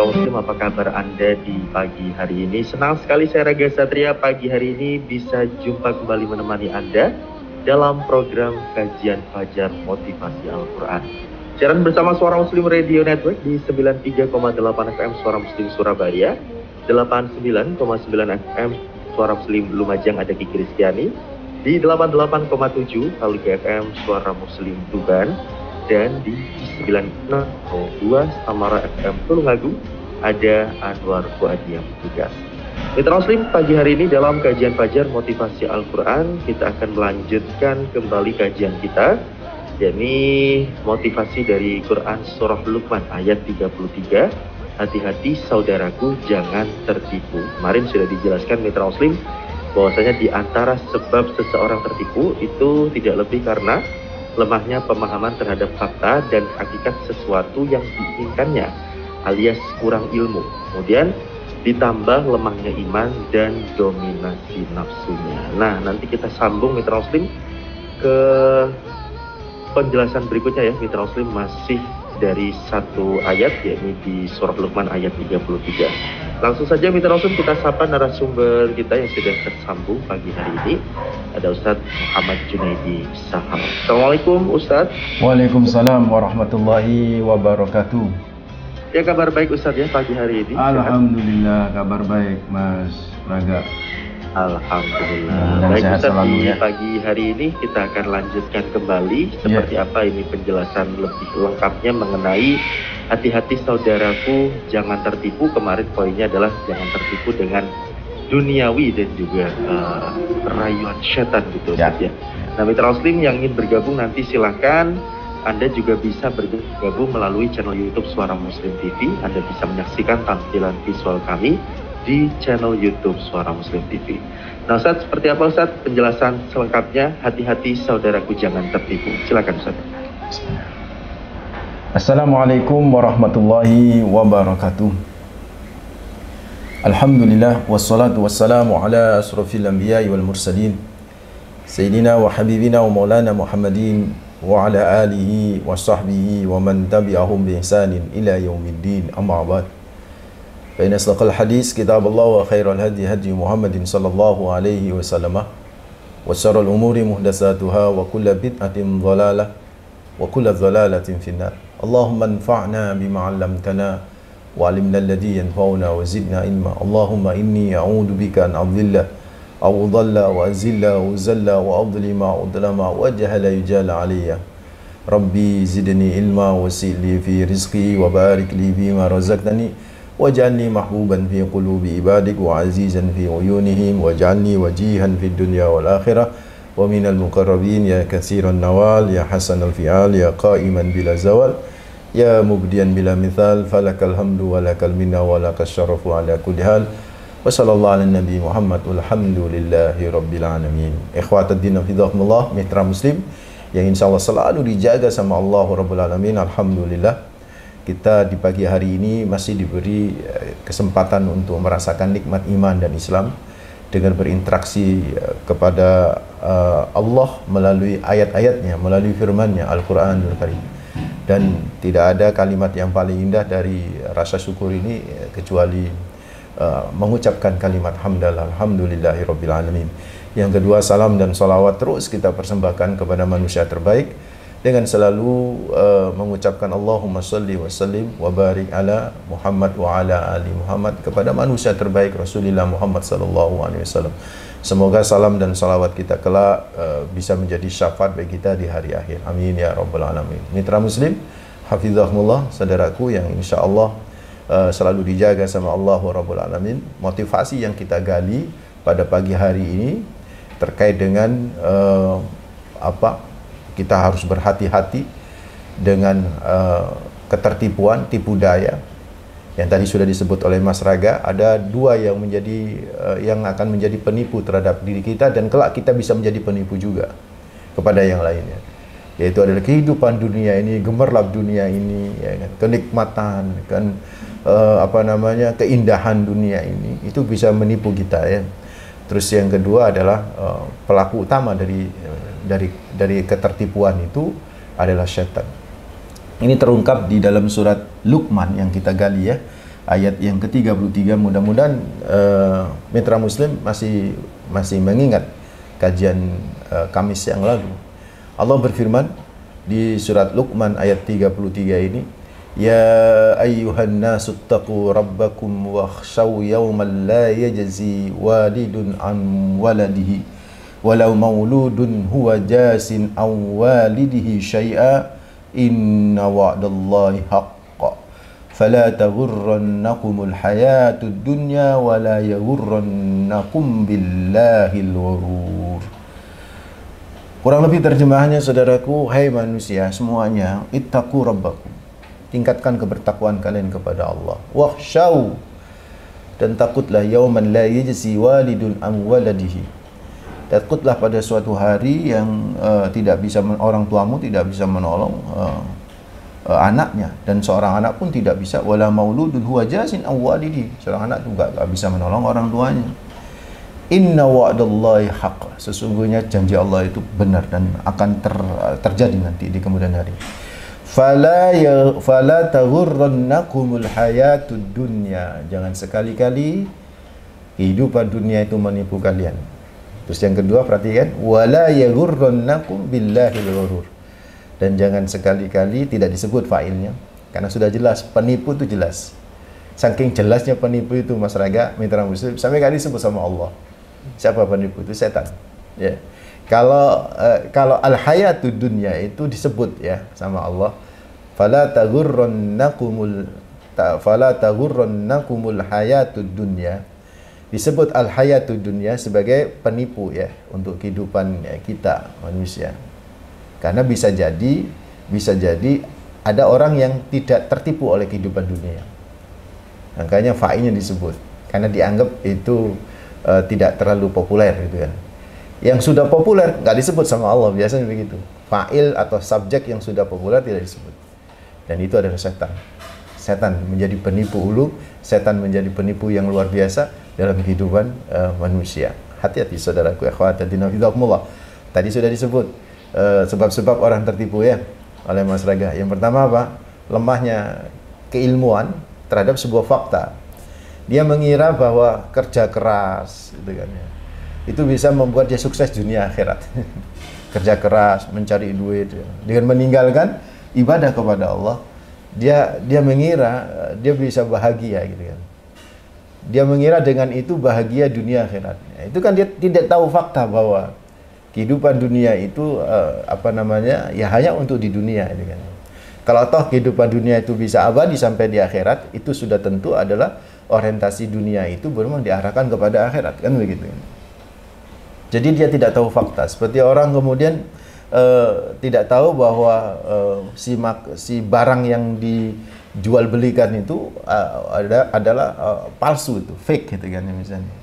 saudara muslim, apa kabar Anda di pagi hari ini? Senang sekali saya Raga Satria pagi hari ini bisa jumpa kembali menemani Anda dalam program Kajian Fajar Motivasi Al-Quran. Siaran bersama Suara Muslim Radio Network di 93,8 FM Suara Muslim Surabaya, 89,9 FM Suara Muslim Lumajang ada Kiki Kristiani, di 88,7 Kalika FM Suara Muslim Tuban, dan di 96,2 Samara FM Tulungagung ada Anwar Fuadi yang bertugas. Mitra Muslim, pagi hari ini dalam kajian Fajar Motivasi Al-Quran kita akan melanjutkan kembali kajian kita, yakni motivasi dari Quran Surah Luqman ayat 33. Hati-hati saudaraku, jangan tertipu. Kemarin sudah dijelaskan Mitra Muslim bahwasanya di antara sebab seseorang tertipu itu tidak lebih karena lemahnya pemahaman terhadap fakta dan hakikat sesuatu yang diinginkannya, alias kurang ilmu. Kemudian ditambah lemahnya iman dan dominasi nafsunya. Nah, nanti kita sambung Mitra Muslim ke penjelasan berikutnya ya Mitra Muslim, masih dari satu ayat, yakni di Surah Luqman ayat 33. Langsung saja Mitra Muslim kita sapa narasumber kita yang sudah tersambung pagi hari ini. Ada Ustadz Muhammad Junaidi Sahal. Assalamualaikum Ustadz. Waalaikumsalam warahmatullahi wabarakatuh. Ya, kabar baik Ustadz ya pagi hari ini? Alhamdulillah, kabar baik Mas Raga. Alhamdulillah. Baik Ustadz, di pagi hari ini kita akan lanjutkan kembali seperti apa ini penjelasan lebih lengkapnya mengenai hati-hati saudaraku jangan tertipu. Kemarin poinnya adalah jangan tertipu dengan duniawi dan juga rayuan setan gitu ya. Nah, Mitra Muslim yang ingin bergabung nanti silahkan Anda juga bisa bergabung melalui channel YouTube Suara Muslim TV. Anda bisa menyaksikan tampilan visual kami di channel YouTube Suara Muslim TV. Nah Ustaz, seperti apa Ustaz penjelasan selengkapnya hati-hati saudaraku jangan tertipu? Silakan Ustaz. Assalamualaikum warahmatullahi wabarakatuh. Alhamdulillah wassalatu wassalamu ala asrafil anbiya'i wal mursalin Sayyidina wa habibina wa maulana Muhammadin wa ala alihi wa sahbihi wa man tabi'ahum bi ihsanin ila yaumiddin, amma ba'd. Fa inna asdaqal hadis kitabullah wa khairal hadi hadi Muhammadin sallallahu alaihi wasallam wa syarrul umuri muhdatsatuha wa kullu bid'atin dhalalah wa kullu dhalalatin finnar. Allahumma anfa'na bima 'allamtana وعلمنا الذي ينفعنا وزدنا علما. اللهم إني أعوذ بك أن أضل أو أضل وأزل وأزل وأظلم وأظلم وأجهل يجهل علي. ربي زدني علما وسع لي في رزقي وبارك لي فيما رزقتني واجعلني محبوبا في قلوب عبادك وعزيزا في عيونهم واجعلني وجيها في الدنيا والآخرة ومن المقربين يا كثير النوال يا حسن الفعال يا قائما بلا زوال Ya mubdian bila mithal, falakal hamdu walakal minna walakal syarafu ala kulli hal. Wa sallallahu ala nabi Muhammad walhamdulillahi rabbil alamin. Ikhwatad din fidhakumullah, mitra muslim yang insyaallah selalu dijaga sama Allah Rabbul Alamin. Alhamdulillah kita di pagi hari ini masih diberi kesempatan untuk merasakan nikmat iman dan Islam dengan berinteraksi kepada Allah melalui ayat-ayatnya, melalui firman-Nya Al-Qur'anul Karim. Dan tidak ada kalimat yang paling indah dari rasa syukur ini kecuali mengucapkan kalimat hamdalah, alhamdulillahirabbil alamin. Yang kedua, salam dan salawat terus kita persembahkan kepada manusia terbaik dengan selalu mengucapkan Allahumma shalli wa sallim wa barik ala Muhammad wa ala ali Muhammad kepada manusia terbaik Rasulullah Muhammad sallallahu alaihi wasallam. Semoga salam dan salawat kita kelak bisa menjadi syafaat bagi kita di hari akhir. Amin ya rabbal alamin. Mitra muslim, hafizahumullah, saudaraku yang insyaallah selalu dijaga sama Allah rabbul alamin. Motivasi yang kita gali pada pagi hari ini terkait dengan kita harus berhati-hati dengan ketertipuan, tipu daya. Yang tadi sudah disebut oleh Mas Raga, ada dua yang menjadi yang akan menjadi penipu terhadap diri kita dan kelak kita bisa menjadi penipu juga kepada yang lainnya. Yaitu adalah kehidupan dunia ini, gemerlap dunia ini, ya kan? Kenikmatan, kan keindahan dunia ini itu bisa menipu kita ya. Terus yang kedua adalah pelaku utama dari ketertipuan itu adalah syaitan. Ini terungkap di dalam surat Luqman yang kita gali ya, ayat yang ke-33. Mudah-mudahan mitra muslim masih mengingat kajian Kamis yang lalu. Allah berfirman di surat Luqman ayat 33 ini, ya ayyuhan nasu taqu rabbakum wakhshaw yawman la yajzi walidun an waladihi walau mauludun huwa jasin aw walidihi syai'a inna wa'dallahi haqq fala taghurrannakumul hayatud dunya wala yaghurrannakum billahil ghurur. Kurang lebih terjemahannya, saudaraku, hai manusia semuanya, ittaqu rabbakum, tingkatkan kebertakwaan kalian kepada Allah. Wakhshaw, dan takutlah yauman la yajzi walidun an waladihi, takutlah pada suatu hari yang tidak bisa, orang tuamu tidak bisa menolong anaknya, dan seorang anak pun tidak bisa, wala mauludun huwa jazin an walidihi, seorang anak juga tidak bisa menolong orang tuanya. Inna wa'dallahi haqq, sesungguhnya janji Allah itu benar dan akan terjadi nanti di kemudian hari. Fala taghurrannakumul hayatud dunya, jangan sekali-kali kehidupan dunia itu menipu kalian. Terus yang kedua, perhatikan, wala yaghurrannakum billahil ghurur, dan jangan sekali-kali, tidak disebut fa'ilnya karena sudah jelas, penipu itu jelas. Saking jelasnya penipu itu, Mas Raga, mitra muslim, sampai kali disebut sama Allah. Siapa penipu itu? Setan. Ya. Kalau al-hayatud dunya itu disebut ya sama Allah, fala taghurrannakumul hayatud dunya, disebut al-hayatud dunya sebagai penipu ya untuk kehidupan kita manusia. Karena bisa jadi ada orang yang tidak tertipu oleh kehidupan dunia. Makanya fa'ilnya disebut karena dianggap itu tidak terlalu populer gitu kan. Yang sudah populer nggak disebut sama Allah, biasanya begitu. Fa'il atau subjek yang sudah populer tidak disebut. Dan itu adalah setan. Setan menjadi penipu ulu, setan menjadi penipu yang luar biasa dalam kehidupan manusia. Hati-hati saudaraku, akhwat dinna fidakumullah. Tadi sudah disebut sebab-sebab orang tertipu ya oleh Mas Raga. Yang pertama apa? Lemahnya keilmuan terhadap sebuah fakta. Dia mengira bahwa kerja keras gitu kan ya, itu bisa membuat dia sukses dunia akhirat. Kerja keras, mencari duit ya. Dengan meninggalkan ibadah kepada Allah, dia mengira dia bisa bahagia gitu kan. Dia mengira dengan itu bahagia dunia akhirat. Ya, itu kan dia tidak tahu fakta bahwa kehidupan dunia itu ya hanya untuk di dunia gitu kan. Kalau toh kehidupan dunia itu bisa abadi sampai di akhirat, itu sudah tentu adalah orientasi dunia itu memang diarahkan kepada akhirat, kan begitu. Jadi dia tidak tahu fakta. Seperti orang kemudian tidak tahu bahwa si barang yang dijual belikan itu adalah palsu, itu fake gitu kan misalnya.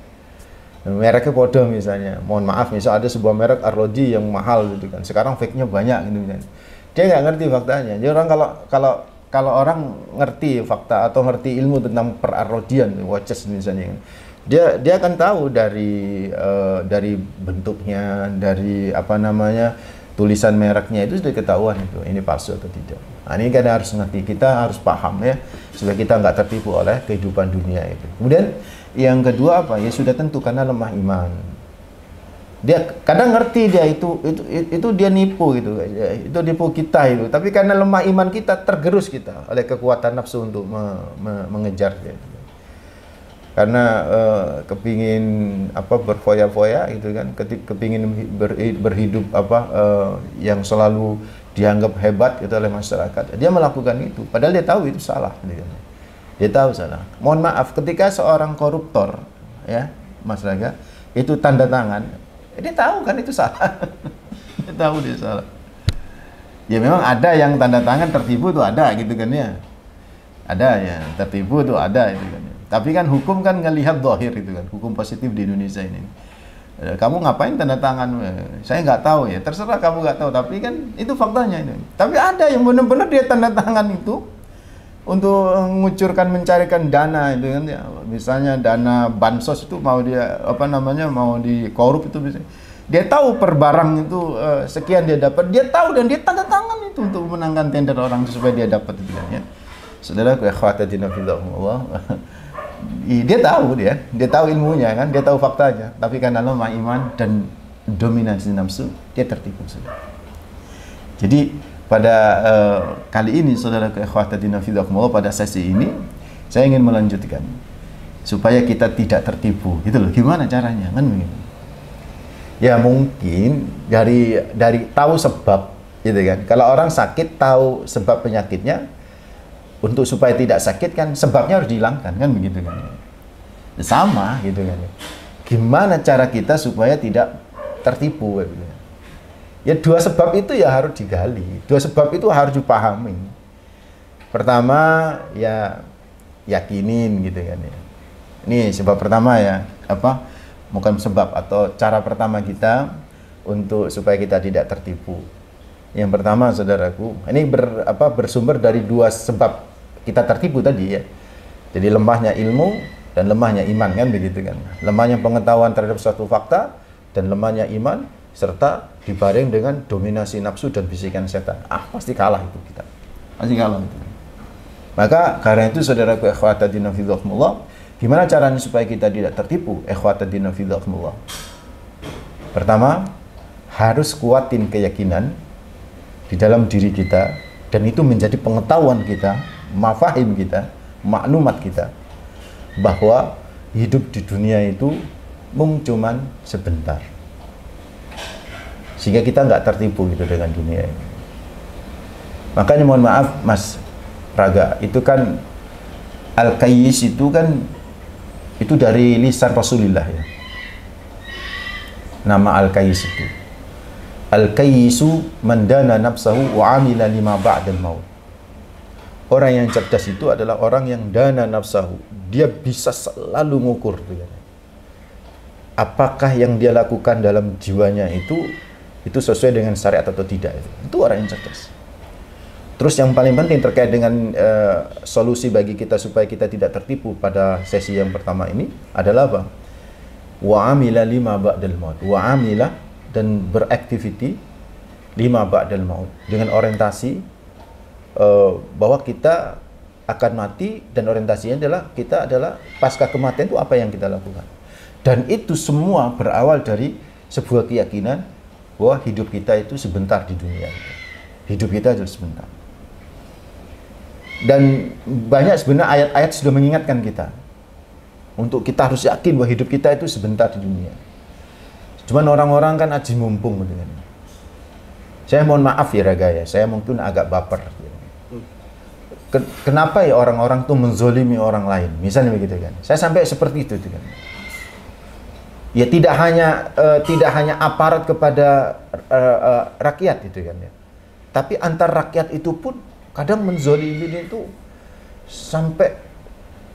Mereknya podo misalnya. Mohon maaf, misal ada sebuah merek Arloji yang mahal gitu kan. Sekarang fake-nya banyak gitu kan. Dia nggak ngerti faktanya. Jadi orang kalau orang ngerti fakta atau ngerti ilmu tentang perarodian, watches misalnya, dia akan tahu dari bentuknya, dari tulisan mereknya itu sudah ketahuan itu ini palsu atau tidak. Nah, ini kan harus ngerti, kita harus paham ya supaya kita nggak tertipu oleh kehidupan dunia itu. Kemudian yang kedua apa? Ya sudah tentu karena lemah iman. Dia kadang ngerti dia itu dia nipu gitu, itu nipu kita itu, tapi karena lemah iman kita, tergerus kita oleh kekuatan nafsu untuk mengejar dia gitu. Karena kepingin berfoya-foya gitu kan, kepingin berhidup yang selalu dianggap hebat gitu oleh masyarakat, dia melakukan itu padahal dia tahu itu salah gitu kan. Dia tahu salah. Mohon maaf, ketika seorang koruptor ya Mas Raga itu tanda tangan, dia tahu kan itu salah. Dia tahu dia salah. Ya memang ada yang tanda tangan tertipu tuh ada gitu kan ya. Ada ya, tertipu tuh ada gitu kan. Tapi kan hukum kan ngelihat zahir itu kan, hukum positif di Indonesia ini. Kamu ngapain tanda tangan? Saya nggak tahu ya, terserah kamu nggak tahu, tapi kan itu faktanya ini. Tapi ada yang benar-benar dia tanda tangan itu untuk mengucurkan, mencarikan dana itu kan ya. Misalnya dana bansos itu mau dia mau dikorup itu bisa. Dia tahu per barang itu sekian dia dapat, dia tahu dan dia tanda tangan itu untuk memenangkan tender orang supaya dia dapat itu kan ya. Saudara ikhwatatina fillah, dia tahu ilmunya kan, dia tahu faktanya, tapi karena lemah iman dan dominasi nafsu, dia tertipu, saudara. Jadi pada kali ini, saudara ikhwatatina fillah, pada sesi ini saya ingin melanjutkan supaya kita tidak tertipu, gitu loh. Gimana caranya, kan begitu? Ya mungkin dari tahu sebab, gitu kan. Kalau orang sakit tahu sebab penyakitnya, untuk supaya tidak sakit kan sebabnya harus dihilangkan, kan begitu kan. Sama gitu kan. Gimana cara kita supaya tidak tertipu gitu. Ya dua sebab itu ya harus digali. Dua sebab itu harus dipahami. Pertama ya yakinin gitu kan ya. Ini sebab pertama ya, bukan sebab atau cara pertama kita untuk supaya kita tidak tertipu. Yang pertama, saudaraku, ini bersumber dari dua sebab kita tertipu tadi ya. Jadi lemahnya ilmu dan lemahnya iman, kan begitu kan. Lemahnya pengetahuan terhadap suatu fakta dan lemahnya iman serta dibareng dengan dominasi nafsu dan bisikan setan. Pasti kalah itu kita. Pasti kalah itu. Maka karena itu, saudaraku ikhwataddina fillah, gimana caranya supaya kita tidak tertipu, ikhwataddina fillah? Pertama, harus kuatin keyakinan di dalam diri kita, dan itu menjadi pengetahuan kita, mafahim kita, maklumat kita, bahwa hidup di dunia itu cuman sebentar, sehingga kita nggak tertipu gitu dengan dunia ini. Makanya mohon maaf Mas Raga, itu kan Al-Qayyis itu kan itu dari lisan Rasulullah ya, nama Al-Qayyis itu. Al-Qayyisu man dana nafsahu wa amila lima ba'dal maut. Orang yang cerdas itu adalah orang yang dana nafsahu. Dia bisa selalu mengukur apakah yang dia lakukan dalam jiwanya itu sesuai dengan syariat atau tidak. Itu orang yang cerdas. Terus yang paling penting terkait dengan solusi bagi kita supaya kita tidak tertipu pada sesi yang pertama ini adalah apa? Wa amila lima ba'dal maut. Wa amila, dan beraktiviti lima ba'dal maut, dengan orientasi bahwa kita akan mati, dan orientasinya adalah kita adalah pasca kematian itu apa yang kita lakukan. Dan itu semua berawal dari sebuah keyakinan bahwa hidup kita itu sebentar di dunia. Hidup kita itu sebentar. Dan banyak sebenarnya ayat-ayat sudah mengingatkan kita untuk kita harus yakin bahwa hidup kita itu sebentar di dunia. Cuman orang-orang kan aji mumpung gitu kan. Saya mohon maaf ya Raga ya, saya mungkin agak baper. Kenapa ya orang-orang tuh menzolimi orang lain? Misalnya begitu kan. Saya sampai seperti itu kan. Ya tidak hanya aparat kepada rakyat itu kan ya. Tapi antar rakyat itu pun kadang menzolimi itu sampai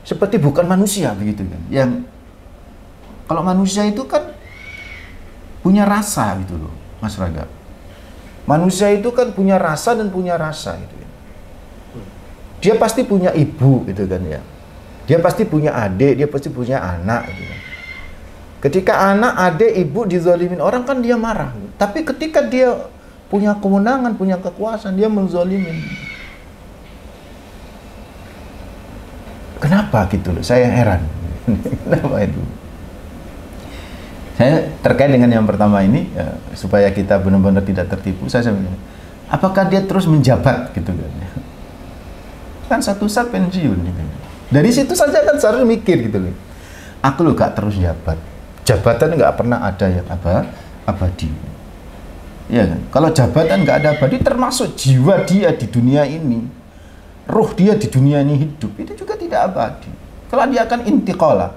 seperti bukan manusia begitu kan. Yang kalau manusia itu kan punya rasa gitu loh, Mas Raga. Manusia itu kan punya rasa dan punya rasa gitu kan. Dia pasti punya ibu gitu kan ya. Dia pasti punya adik, dia pasti punya anak gitu kan. Ketika anak, adik, ibu dizalimin orang kan dia marah. Tapi ketika dia punya kemenangan, punya kekuasaan, dia menzalimin. Kenapa gitu loh? Saya heran. Kenapa itu? Saya terkait dengan yang pertama ini ya, supaya kita benar-benar tidak tertipu, saya bilang, apakah dia terus menjabat gitu kan? Kan satu saat pensiun gitu. Dari situ saja kan seharusnya mikir gitu loh. Aku loh gak terus jabat. Jabatan nggak pernah ada yang abadi. Ya kan? Kalau jabatan nggak ada abadi, termasuk jiwa dia di dunia ini, ruh dia di dunia ini hidup, itu juga tidak abadi. Kalau dia akan intiqalah,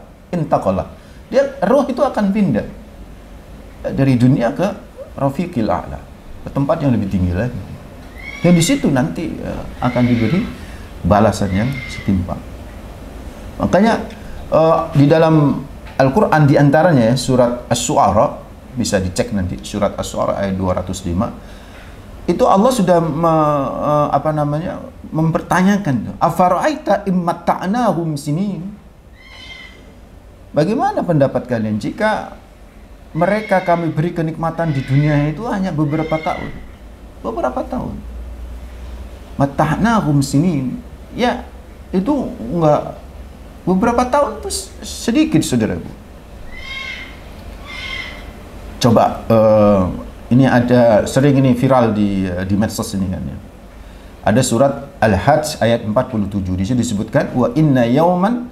dia ruh itu akan pindah dari dunia ke rafiqil a'la, ke tempat yang lebih tinggi lagi. Dan di situ nanti akan diberi balasan yang setimpal. Makanya di dalam Al-Quran diantaranya ya, surat As-Su'ara, bisa dicek nanti surat As-Su'ara ayat 205, itu Allah sudah mempertanyakan, afara'aita immatta'nahum sinin. Bagaimana pendapat kalian jika mereka kami beri kenikmatan di dunia itu hanya beberapa tahun? Beberapa tahun. Matta'nahum sinin. Ya, Itu enggak, beberapa tahun itu sedikit, saudaraku. Coba ini ada sering ini viral di medsos ini kan ya. Ada surat Al-Hajj ayat 47. Di situ disebutkan wa inna yauman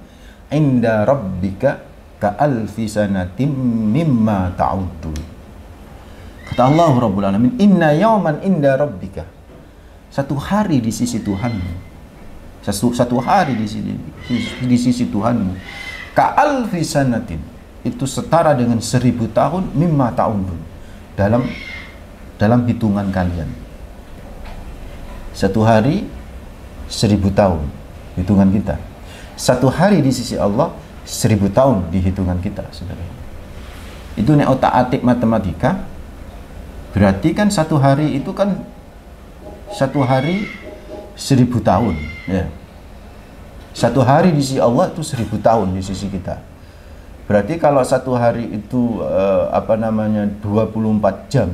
inda rabbika ka alfi sanatim mimma ta'udun. Kata Allah Rabbul Alamin, inna yauman inda rabbika. Satu hari di sisi Tuhanmu. Satu hari di sisi Tuhanmu. Ka alfi sanatin, itu setara dengan 1000 tahun mimma ta'udun, dalam hitungan kalian. Satu hari 1000 tahun hitungan kita. Satu hari di sisi Allah 1000 tahun di hitungan kita, saudara. Itu nek otak-atik matematika, berarti kan satu hari itu kan satu hari 1000 tahun ya. Satu hari di sisi Allah itu 1000 tahun di sisi kita. Berarti kalau satu hari itu 24 jam,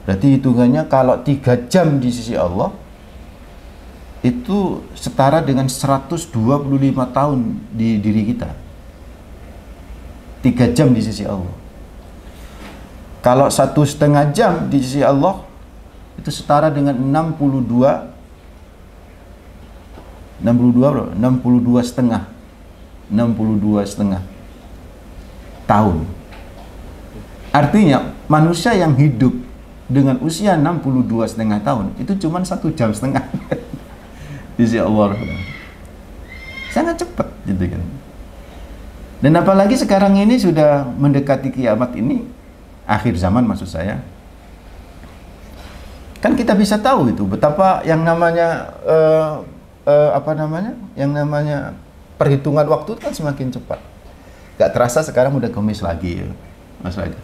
berarti hitungannya kalau 3 jam di sisi Allah itu setara dengan 125 tahun di diri kita. 3 jam di sisi Allah. Kalau 1,5 jam di sisi Allah itu setara dengan 62 setengah tahun. Artinya manusia yang hidup dengan usia 62,5 tahun itu cuma 1,5 jam di sisi Allah. Sangat cepat gitu kan. Dan apalagi sekarang ini sudah mendekati kiamat ini, akhir zaman maksud saya. Kan kita bisa tahu itu betapa yang namanya yang namanya perhitungan waktu kan semakin cepat. Gak terasa sekarang udah Kamis lagi ya, Mas Raga.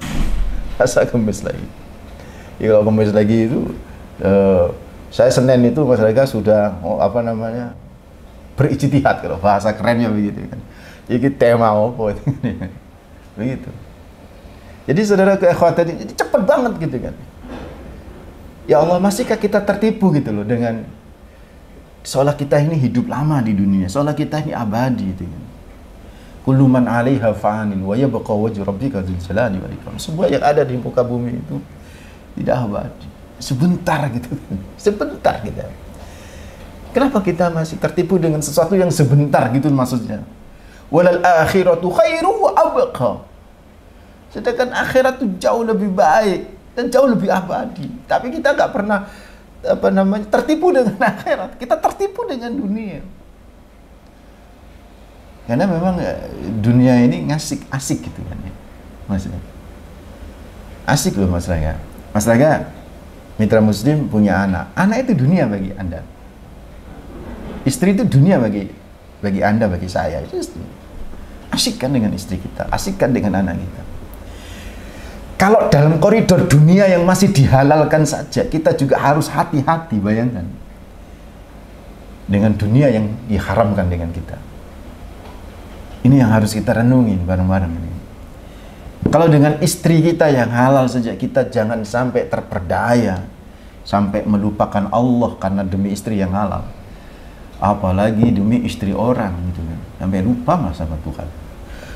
Masa Kamis lagi. Ya, kalau Kamis lagi itu saya Senin itu Mas Raga sudah berijtihad, kalau bahasa kerennya begitu kan. Ini tema apa itu? Begitu. Jadi saudara kekhawatiran ini cepat banget gitu kan. Ya Allah, masihkah kita tertipu gitu loh dengan seolah kita ini hidup lama di dunia, seolah kita ini abadi gitu kan. Kullu man 'alaiha fanin wa yabqa wajhu rabbika dzul jalali wal ikram. Semua yang ada di muka bumi itu tidak abadi. Sebentar gitu. Sebentar kita. Kenapa kita masih tertipu dengan sesuatu yang sebentar gitu maksudnya? Walal akhiratu khairu wa abqa. Sedangkan akhirat itu jauh lebih baik dan jauh lebih abadi. Tapi kita nggak pernah tertipu dengan akhirat. Kita tertipu dengan dunia. Karena memang dunia ini asik gitu kan ya. Maksudnya. Asik loh Mas Raga. Mas Raga, mitra muslim punya anak. Anak itu dunia bagi Anda. Istri itu dunia bagi Anda, bagi saya. Itu asik kan dengan istri kita, asik kan dengan anak kita. Kalau dalam koridor dunia yang masih dihalalkan saja, kita juga harus hati-hati, bayangkan. Dengan dunia yang diharamkan dengan kita. Ini yang harus kita renungin bareng-bareng ini. Kalau dengan istri kita yang halal saja, kita jangan sampai terperdaya, sampai melupakan Allah karena demi istri yang halal. Apalagi demi istri orang gitu kan. Sampai lupa mas sama Tuhan.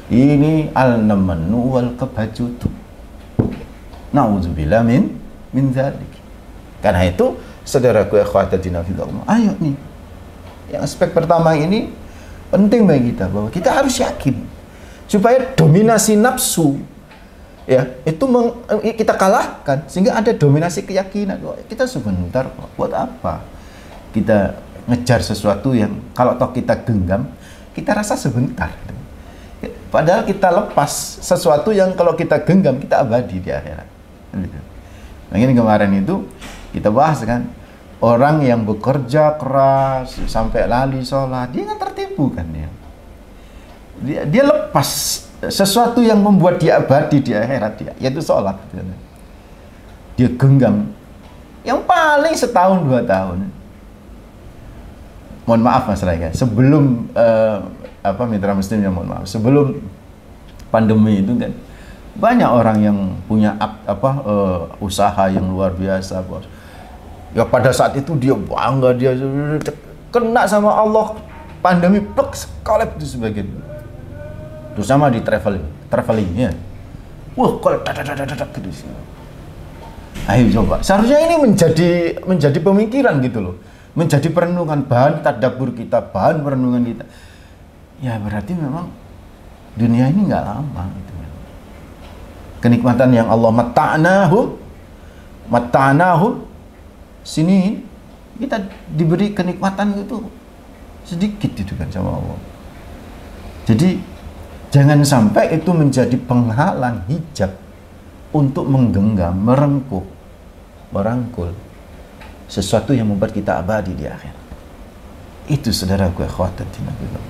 Ini al-namanu wal kebajutu. Na'udzubillah min dzalik. Karena itu, saudaraku akhwatadina fillah, ayo nih. Yang aspek pertama ini penting bagi kita, bahwa kita harus yakin supaya dominasi nafsu ya itu kita kalahkan, sehingga ada dominasi keyakinan. Kita sebentar kok, buat apa kita ngejar sesuatu yang kalau toh kita genggam, kita rasa sebentar. Padahal kita lepas sesuatu yang kalau kita genggam, kita abadi di akhirat. Nah ini kemarin itu kita bahas kan, orang yang bekerja keras sampai lali sholat, dia kan tertipu kan ya. Dia lepas sesuatu yang membuat dia abadi di akhirat dia, yaitu sholat. Dia genggam yang paling setahun 2 tahun. Mohon maaf Mas Raga, sebelum mitra muslim yang mohon maaf, sebelum pandemi itu kan banyak orang yang punya usaha yang luar biasa, bos. Ya pada saat itu dia bangga, dia kena sama Allah pandemi plek sekolab itu sebagian. Terutama di traveling ya. Wah, kalau dadak gitu. Ayo coba. Seharusnya ini menjadi pemikiran gitu loh. Menjadi perenungan, bahan tadabbur kita, bahan perenungan kita. Ya berarti memang dunia ini nggak lama gitu. Kenikmatan yang Allah mata'nahum sini kita diberi kenikmatan itu sedikit gitu kan sama Allah. Jadi jangan sampai itu menjadi penghalang hijab untuk menggenggam, merangkul sesuatu yang membuat kita abadi di akhir. Itu saudaraku ikhwataddin fillah.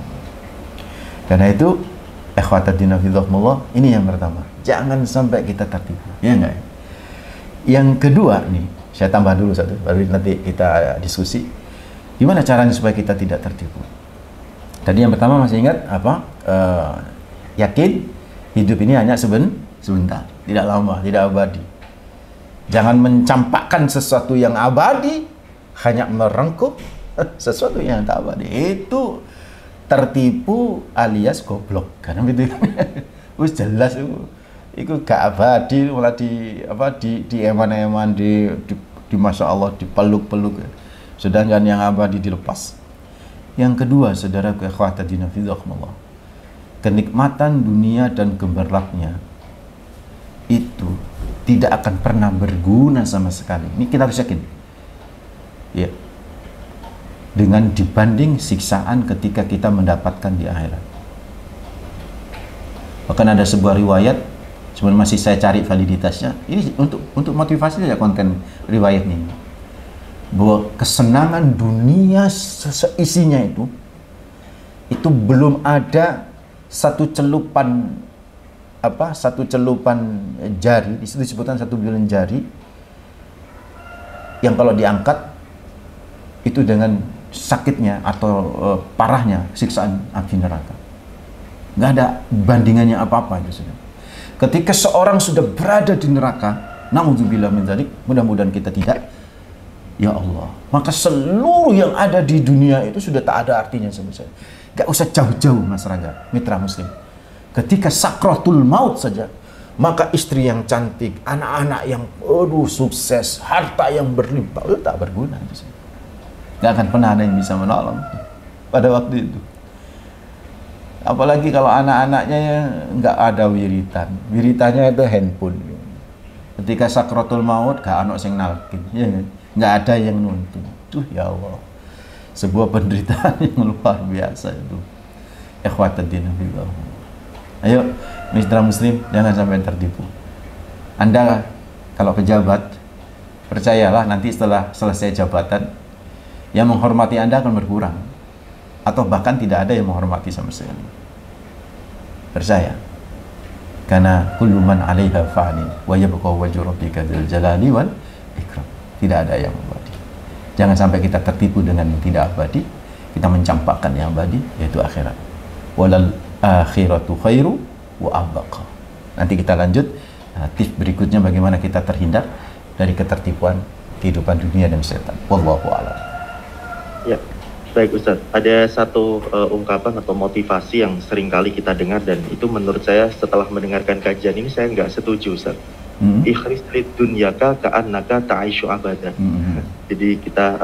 Karena itu ikhwataddin fillah, ini yang pertama. Jangan sampai kita tertipu. Ya enggak? Yang kedua nih, saya tambah dulu satu, baru nanti kita diskusi. Gimana caranya supaya kita tidak tertipu? Tadi yang pertama masih ingat apa? Yakin hidup ini hanya sebentar, tidak lama, tidak abadi. Jangan mencampakkan sesuatu yang abadi hanya merengkuh sesuatu yang tak abadi. Itu tertipu alias goblok. Karena itu wis jelas itu gak abadi, malah di eman-eman di masya Allah dipeluk-peluk. Sedangkan yang abadi dilepas. Yang kedua, saudaraku ikhwataddin fillah, kenikmatan dunia dan gemerlapnya itu tidak akan pernah berguna sama sekali. Ini kita harus yakin. Ya. Dengan dibanding siksaan ketika kita mendapatkan di akhirat. Bahkan ada sebuah riwayat, sebenarnya masih saya cari validitasnya. Ini untuk motivasi saja konten riwayat ini. Bahwa kesenangan dunia seisinya itu belum ada satu celupan jari, di situ disebutkan satu bulan jari yang kalau diangkat itu dengan sakitnya atau parahnya siksaan api neraka. Nggak ada bandingannya apa-apa itu sudah. Ketika seorang sudah berada di neraka, naudzubillah min dzalik, mudah-mudahan kita tidak, ya Allah, maka seluruh yang ada di dunia itu sudah tak ada artinya sama sekali. Nggak usah jauh-jauh Mas Rangga, mitra muslim. Ketika sakratul maut saja, maka istri yang cantik, anak-anak yang sukses, harta yang berlimpah, itu tak berguna. Nggak akan pernah ada yang bisa menolong pada waktu itu. Apalagi kalau anak-anaknya nggak ada wiritannya itu handphone. Ketika sakratul maut, gak anak sing nalkin, ya, nggak ada yang nuntun. Tuh ya Allah, sebuah penderitaan yang luar biasa itu. Ikhwataddin fillah. Ayo, mitra muslim, jangan sampai tertipu. Anda kalau pejabat, percayalah nanti setelah selesai jabatan, yang menghormati Anda akan berkurang. Atau bahkan tidak ada yang menghormati sama sekali. Percaya. Karena kullu man 'alaiha fanin wa yabqa wajhu rabbika dzul jalali wal ikram. Tidak ada yang abadi. Jangan sampai kita tertipu dengan yang tidak abadi. Kita mencampakkan yang abadi, yaitu akhirat. Walal akhiratu khairu wa abqa. Nanti kita lanjut tips berikutnya bagaimana kita terhindar dari ketertipuan kehidupan dunia dan setan. Wallahu a'lam. Ya, baik Ustadz. Ada satu ungkapan atau motivasi yang sering kali kita dengar, dan itu menurut saya setelah mendengarkan kajian ini saya nggak setuju, Ustadz. Ikhris lid dunyaka ka'annaka ta'ishu abadan. Jadi kita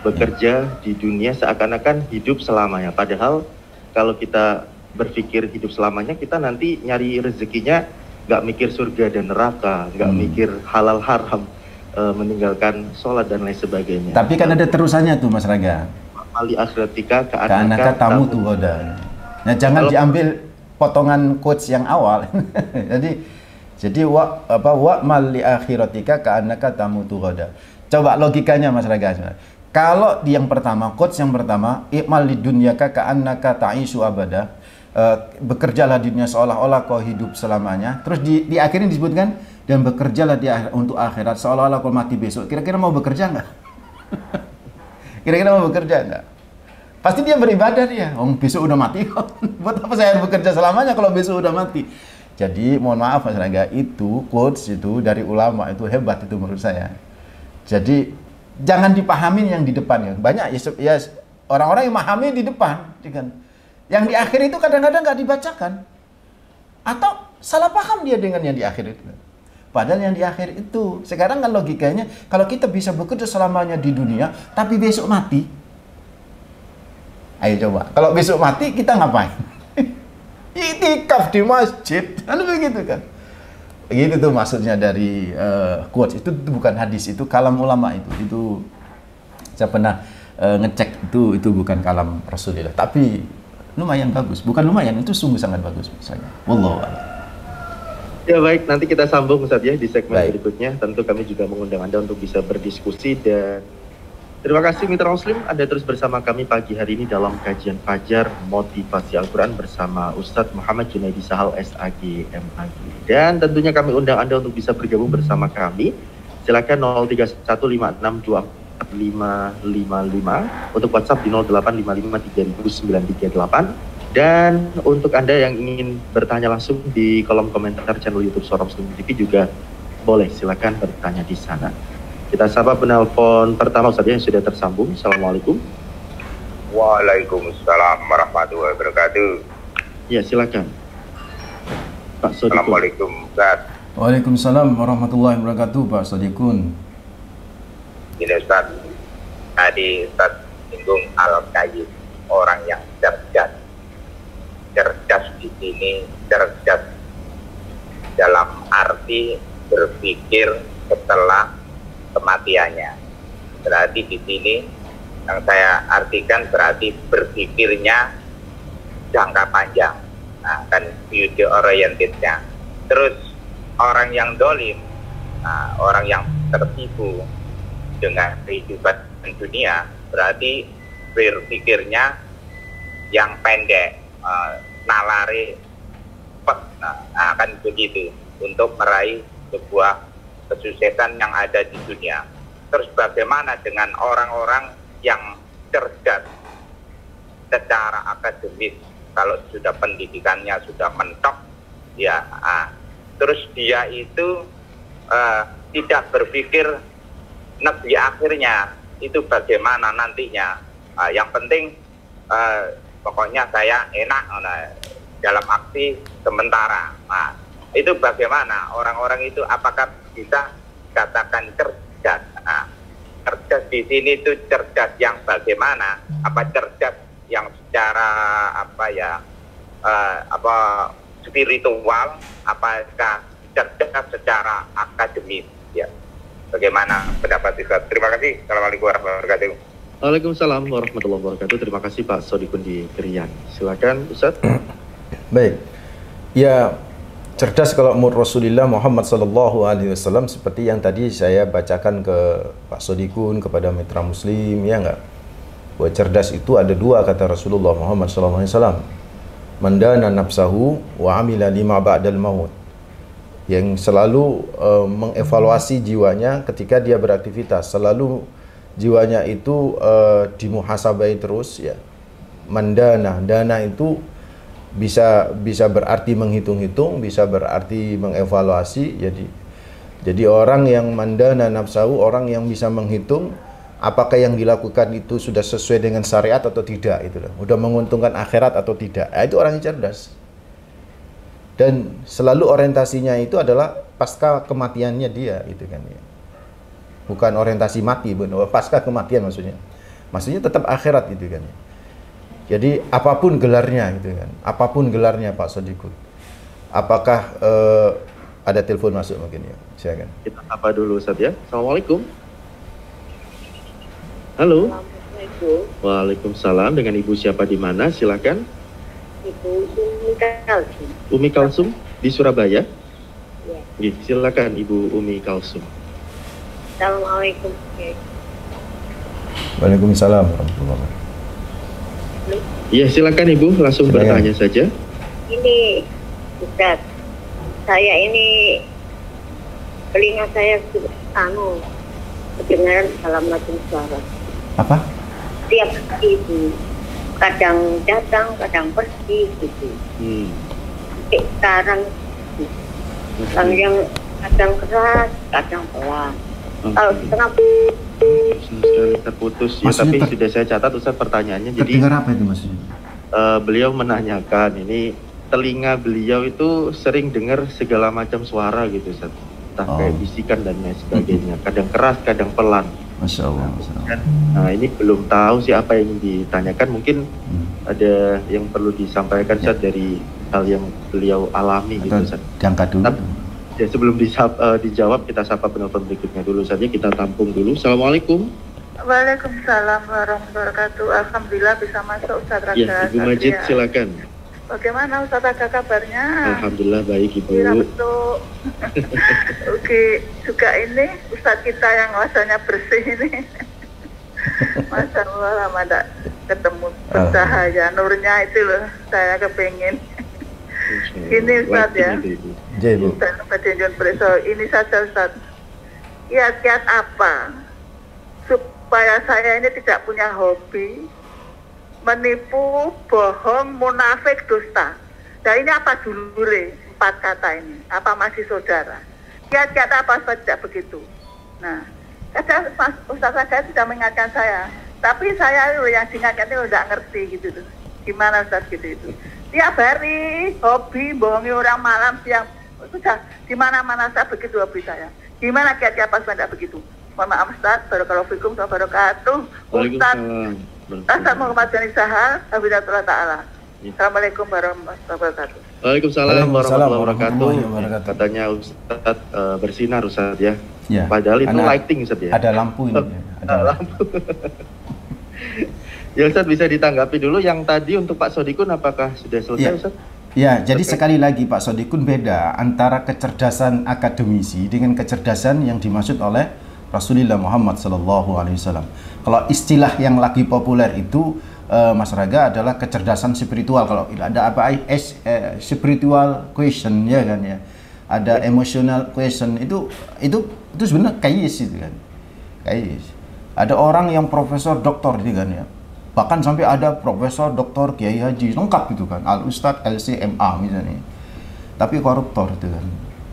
bekerja di dunia seakan-akan hidup selamanya. Padahal kalau kita berpikir hidup selamanya, kita nanti nyari rezekinya nggak mikir surga dan neraka, nggak mikir halal haram, meninggalkan sholat dan lain sebagainya. Tapi kan ada terusannya tuh Mas Raga. Ali akhiratika ka'annaka tamutu ghadan. Nah, jangan diambil potongan quotes yang awal. jadi wa mal li akhiratika ka'annaka tamutu ghadan. Coba logikanya Mas Raga. Kalau di yang pertama, quotes yang pertama, i'mal lid dunyaka ka'annaka ta'ishu abada. Bekerjalah di dunia seolah-olah kau hidup selamanya. Terus di akhirnya disebutkan, dan bekerjalah untuk akhirat seolah-olah kau mati besok. Kira-kira mau bekerja nggak? Kira-kira mau bekerja nggak? Pasti dia beribadah dia. Besok udah mati kok. Buat apa saya harus bekerja selamanya kalau besok udah mati? Jadi mohon maaf Mas Rangga, itu quotes itu dari ulama itu hebat itu menurut saya. Jadi jangan dipahamin yang di depannya. Banyak ya Orang-orang yang memahami di depan, kan? Yang di akhir itu kadang-kadang nggak dibacakan, atau salah paham dia dengan yang di akhir itu. Padahal yang di akhir itu, sekarang kan logikanya, kalau kita bisa bekerja selamanya di dunia, tapi besok mati, ayo coba, kalau besok mati kita ngapain? Itikaf di masjid, kan begitu kan? Begitu tuh maksudnya dari quotes itu bukan hadis, itu kalam ulama itu saya pernah ngecek itu bukan kalam Rasulullah, tapi lumayan bagus, bukan lumayan, itu sungguh sangat bagus misalnya. Wallahu a'lam. Ya baik, nanti kita sambung Ustadz ya di segmen berikutnya. Tentu kami juga mengundang Anda untuk bisa berdiskusi, dan terima kasih mitra Muslim, Anda terus bersama kami pagi hari ini dalam kajian Fajar Motivasi Al-Quran bersama Ustadz Muhammad Junaidi Sahal SAG MAG. Dan tentunya kami undang Anda untuk bisa bergabung bersama kami. Silakan 0315245555, untuk WhatsApp di 0855300938. Dan untuk Anda yang ingin bertanya langsung di kolom komentar channel YouTube Suara Muslim TV juga boleh, silakan bertanya di sana. Kita sapa penelpon pertama Ustaz yang sudah tersambung. Assalamualaikum. Waalaikumsalam warahmatullahi wabarakatuh. Ya, silakan Pak Sodikun. Assalamualaikum Ustaz. Waalaikumsalam warahmatullahi wabarakatuh, Pak Sodikun. Ini Ustaz, tadi Ustaz singgung al-qayyim, orang yang cerdas. Cerdas di sini, cerdas dalam arti berpikir setelah kematiannya. Berarti di sini yang saya artikan berarti berpikirnya jangka panjang, nah, kan future orientednya. Terus orang yang dolim, nah, orang yang tertipu dengan kehidupan dunia, berarti berpikirnya yang pendek, nalari pet, nah, kan begitu, untuk meraih sebuah kesuksesan yang ada di dunia. Terus bagaimana dengan orang-orang yang cerdas secara akademis, kalau sudah pendidikannya sudah mentok, ya, terus dia itu tidak berpikir negeri akhirnya itu bagaimana nantinya. Yang penting pokoknya saya enak dalam aksi sementara. Nah, itu bagaimana orang-orang itu, apakah bisa katakan cerdas? Nah, cerdas di sini itu cerdas yang bagaimana? Apa cerdas yang secara spiritual? Apakah cerdas secara akademis? Ya, bagaimana pendapat Ustaz? Terima kasih. Assalamualaikum warahmatullahi wabarakatuh. Waalaikumsalam warahmatullahi wabarakatuh. Terima kasih Pak Sodikun di Krian. Silakan Ustaz. Baik. Ya, cerdas kalau menurut Rasulullah Muhammad SAW seperti yang tadi saya bacakan ke Pak Sodikun, kepada mitra Muslim, ya enggak? Bahwa cerdas itu ada dua, kata Rasulullah Muhammad SAW. Mandana nafsahu wa amila lima ba'dal maut. Yang selalu mengevaluasi jiwanya ketika dia beraktivitas, selalu jiwanya itu dimuhasabai terus, ya. Mandana, dana itu bisa berarti menghitung-hitung, bisa berarti mengevaluasi. Jadi orang yang mandana nafsahu, orang yang bisa menghitung apakah yang dilakukan itu sudah sesuai dengan syariat atau tidak, itu loh. Udah menguntungkan akhirat atau tidak. Itu orang yang cerdas. Dan selalu orientasinya itu adalah pasca kematiannya dia, itu kan, ya. Bukan orientasi mati, pasca kematian maksudnya. Maksudnya tetap akhirat, itu kan. Jadi apapun gelarnya, gitu kan. Apapun gelarnya Pak Sodikun. Apakah ada telepon masuk mungkin, ya? Silakan. Kita sapa dulu Ustaz ya. Assalamualaikum. Halo. Assalamualaikum. Waalaikumsalam. Dengan Ibu siapa di mana? Silakan. Ibu Umi Kalsum. Umi Kalsum di Surabaya. Ya. Silakan Ibu Umi Kalsum. Assalamualaikum. Waalaikumsalam warahmatullahi wabarakatuh. Ya, silakan Ibu, langsung bertanya saja. Ini Ustaz, saya ini telinga saya kedengaran segala macam suara. Apa? Tiap hari itu kadang datang, kadang pergi gitu. Sekarang yang kadang keras, kadang pelan. Kalau setengah Sama sekali terputus ya, Maksudnya tapi sudah saya catat Ustaz pertanyaannya. Jadi Terdengar apa itu maksudnya? beliau menanyakan ini telinga beliau itu sering dengar segala macam suara gitu Ustaz. Entah kayak bisikan dan lain sebagainya. Kadang keras, kadang pelan. Masya Allah. Nah ini belum tahu sih apa yang ditanyakan. Mungkin ada yang perlu disampaikan Ustaz dari hal yang beliau alami gitu Ustaz. Diangkat dulu. Ya, sebelum dijawab kita sapa penelpon berikutnya dulu saja, kita tampung dulu. Assalamualaikum. Waalaikumsalam warahmatullahi wabarakatuh. Alhamdulillah bisa masuk Ustaz Raga. Ya, Ibu Majid silakan. Bagaimana Ustaz Raga kabarnya? Alhamdulillah baik Ibu. Iya betul. Oke, juga ini Ustaz kita yang wajahnya bersih ini. Masya Allah lama tak ketemu bercahaya nurnya itu loh, saya kepengen. Ini Ustaz ya. Ini saja Ustaz. Kiat-kiat apa supaya saya ini tidak punya hobi menipu, bohong, munafik, dusta. Nah ini apa dulu 4 kata ini? Apa masih saudara? Kiat-kiat apa supaya tidak begitu? Nah, kadang Ustaz Raga sudah mengingatkan saya, tapi saya yang diingatkan itu tidak ngerti gitu tuh. Gimana Ustaz gitu itu? Tiap hari hobi bohongi orang malam siang, sudah di mana-mana saya begitu hobi saya. Gimana kiat-kiat apa supaya tidak begitu? Mohon maaf Ustaz, barakallahu fikum wa barakatuh. Ustaz Muhammad Jani Sahal, Habibatullah Ta'ala. Assalamualaikum warahmatullahi wabarakatuh. Waalaikumsalam warahmatullahi wabarakatuh. Katanya Ustaz bersinar Ustaz ya. Ya. Padahal itu lighting Ustaz ya. Ada lampu ini. Ada lampu. Ya Ustaz bisa ditanggapi dulu yang tadi untuk Pak Sodikun apakah sudah selesai Ustaz? Ya, jadi sekali lagi Pak Sodikun beda antara kecerdasan akademisi dengan kecerdasan yang dimaksud oleh Rasulullah Muhammad SAW. Kalau istilah yang lagi populer itu Mas Raga adalah kecerdasan spiritual. Kalau ada apa spiritual question ya kan ya. Ada emotional question itu sebenarnya kayis itu kan. Kayis. Ada orang yang profesor doktor gitu kan ya. Bahkan sampai ada profesor doktor Kiai Haji lengkap gitu kan. Al Ustadz LCMA misalnya. Tapi koruptor itu kan.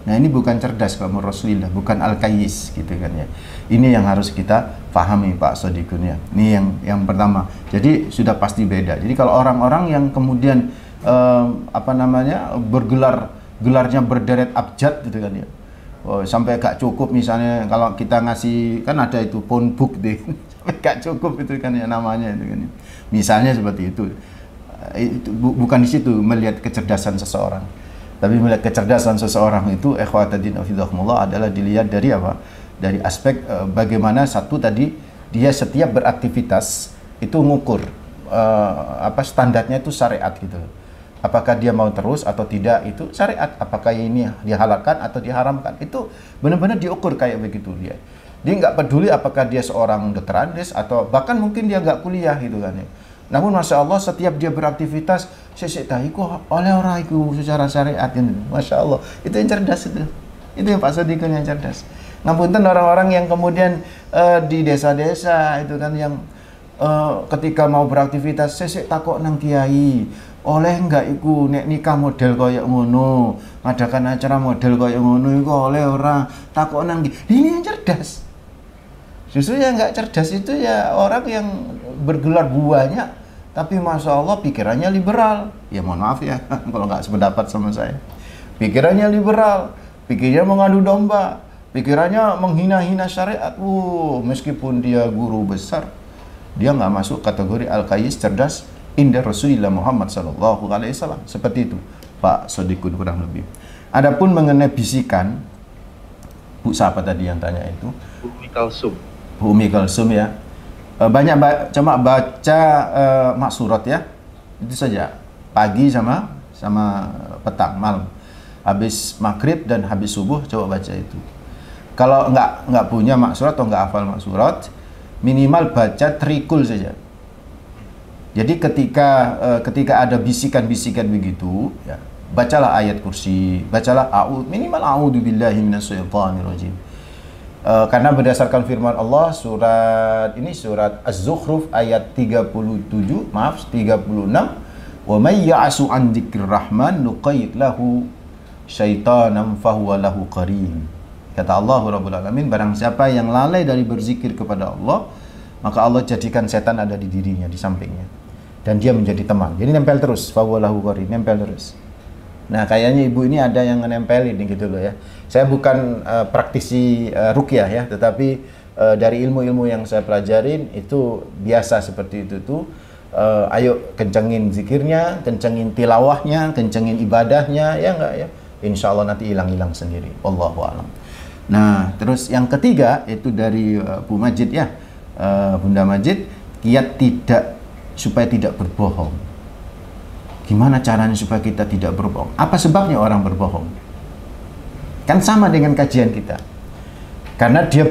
Nah ini bukan cerdas kalau Rasulullah, bukan al-kayis gitu kan ya. Ini yang harus kita pahami Pak Sodikun ya. Ini yang pertama. Jadi sudah pasti beda. Jadi kalau orang-orang yang kemudian gelarnya berderet abjad gitu kan ya. Sampai gak cukup misalnya kalau kita ngasih kan ada itu phone book deh. Sampai gak cukup itu kan ya namanya itu kan. Ya. Misalnya seperti itu. Bukan di situ melihat kecerdasan seseorang. Tapi melihat kecerdasan seseorang itu ikhwatadin afidhakumullah adalah dilihat dari apa? Dari aspek bagaimana satu tadi dia setiap beraktivitas itu ngukur standarnya itu syariat gitu. Apakah dia mau terus atau tidak itu syariat, apakah ini dihalalkan atau diharamkan. Itu benar-benar diukur kayak begitu dia. Dia nggak peduli apakah dia seorang dokter Andes atau bahkan mungkin dia nggak kuliah gitu kan ya. Namun Masya Allah setiap dia beraktivitas sesek tahiku oleh orang itu secara syariat ini. Masya Allah itu yang cerdas itu yang Pak Sodikun yang cerdas. Ngapunten orang-orang yang kemudian di desa-desa itu kan yang ketika mau beraktivitas sesek takok nang kiai oleh enggak iku nek nikah model koyo ngono ngadakan acara model koyo ngono iku oleh orang takok nang ini yang cerdas. Justru yang nggak cerdas itu ya orang yang bergelar banyak tapi Masya Allah pikirannya liberal. Ya mohon maaf ya kalau nggak sependapat sama saya. Pikirannya liberal, pikirannya mengadu domba, pikirannya menghina-hina syariat. Meskipun dia guru besar, dia nggak masuk kategori al-kayis cerdas indah Rasulullah Muhammad SAW. Seperti itu Pak Sodikun kurang lebih. Adapun mengenai bisikan, Bu siapa tadi yang tanya itu? Bu Umi Kalsum. Bu Umi Kalsum ya. Banyak cuma baca maksurat ya. Itu saja. Pagi sama petang malam. Habis maghrib dan habis subuh coba baca itu. Kalau nggak punya maksurat atau nggak hafal maksurat, minimal baca trikul saja. Jadi ketika ada bisikan-bisikan begitu, ya, bacalah ayat kursi, bacalah minimal a'udzubillahi minasyaitonirrajim. Karena berdasarkan firman Allah surat Az-Zukhruf ayat 36, wa may ya'su an dzikrir rahman nuqayyid lahu syaitanan fahuwa lahu qarin. Kata Allah Rabbul Alamin, barang siapa yang lalai dari berzikir kepada Allah, maka Allah jadikan setan ada di dirinya, di sampingnya, dan dia menjadi teman. Jadi nempel terus, fawalahu qarin, nempel terus. Nah, kayaknya ibu ini ada yang nempelin gitu loh ya. Saya bukan praktisi ruqyah ya, tetapi dari ilmu-ilmu yang saya pelajarin itu biasa seperti itu tuh. Ayo kencengin zikirnya, kencengin tilawahnya, kencengin ibadahnya, ya enggak ya? Insya Allah nanti hilang-hilang sendiri. Wallahu a'lam. Nah, terus yang ketiga itu dari Bu Majid ya, Bunda Majid, kiat supaya tidak berbohong. Gimana caranya supaya kita tidak berbohong? Apa sebabnya orang berbohong? Kan sama dengan kajian kita. Karena dia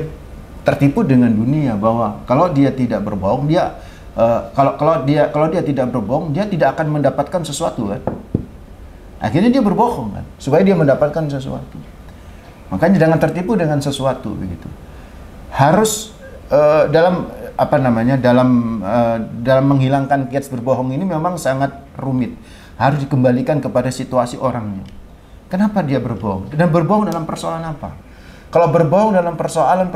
tertipu dengan dunia bahwa kalau dia tidak berbohong, kalau dia tidak berbohong, dia tidak akan mendapatkan sesuatu kan. Akhirnya dia berbohong kan, supaya dia mendapatkan sesuatu. Makanya jangan tertipu dengan sesuatu begitu. Harus dalam menghilangkan kiat berbohong ini memang sangat rumit. Harus dikembalikan kepada situasi orangnya. Kenapa dia berbohong? Dan berbohong dalam persoalan apa? Kalau berbohong dalam persoalan